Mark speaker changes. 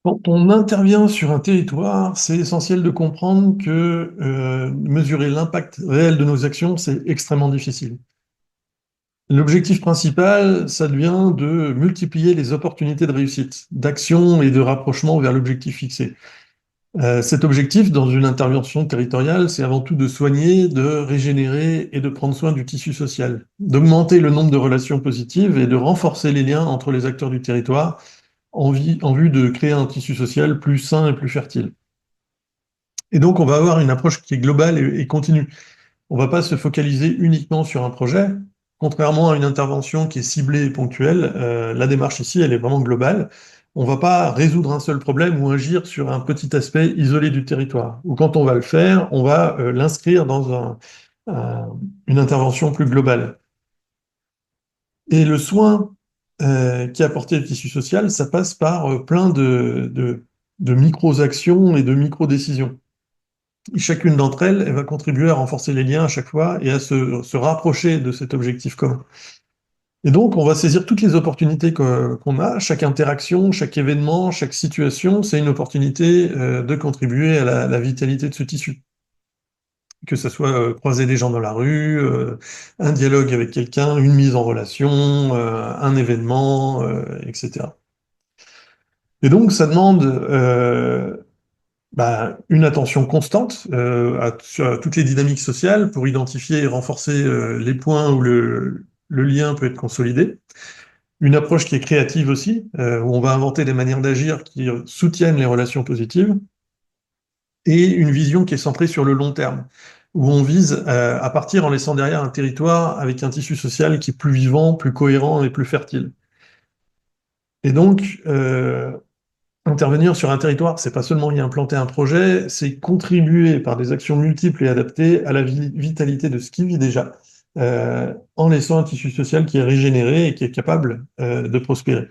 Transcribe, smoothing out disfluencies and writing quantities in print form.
Speaker 1: Quand on intervient sur un territoire, c'est essentiel de comprendre que mesurer l'impact réel de nos actions, c'est extrêmement difficile. L'objectif principal, ça devient de multiplier les opportunités de réussite, d'action et de rapprochement vers l'objectif fixé. Cet objectif, dans une intervention territoriale, c'est avant tout de soigner, de régénérer et de prendre soin du tissu social, d'augmenter le nombre de relations positives et de renforcer les liens entre les acteurs du territoire en vue de créer un tissu social plus sain et plus fertile. Et donc, on va avoir une approche qui est globale et continue. On ne va pas se focaliser uniquement sur un projet. Contrairement à une intervention qui est ciblée et ponctuelle, la démarche ici, elle est vraiment globale. On ne va pas résoudre un seul problème ou agir sur un petit aspect isolé du territoire. Ou quand on va le faire, on va l'inscrire dans une intervention plus globale. Et le soin qui est apporté au tissu social, ça passe par plein de micro-actions et de micro-décisions. Et chacune d'entre elles, elle va contribuer à renforcer les liens à chaque fois et à se rapprocher de cet objectif commun. Et donc, on va saisir toutes les opportunités qu'on a, chaque interaction, chaque événement, chaque situation, c'est une opportunité de contribuer à la vitalité de ce tissu. Que ce soit croiser des gens dans la rue, un dialogue avec quelqu'un, une mise en relation, un événement, etc. Et donc, ça demande une attention constante à toutes les dynamiques sociales pour identifier et renforcer les points où le lien peut être consolidé. Une approche qui est créative aussi, où on va inventer des manières d'agir qui soutiennent les relations positives, et une vision qui est centrée sur le long terme, où on vise à partir en laissant derrière un territoire avec un tissu social qui est plus vivant, plus cohérent et plus fertile. Et donc, intervenir sur un territoire, c'est pas seulement y implanter un projet, c'est contribuer par des actions multiples et adaptées à la vitalité de ce qui vit déjà, en laissant un tissu social qui est régénéré et qui est capable de prospérer.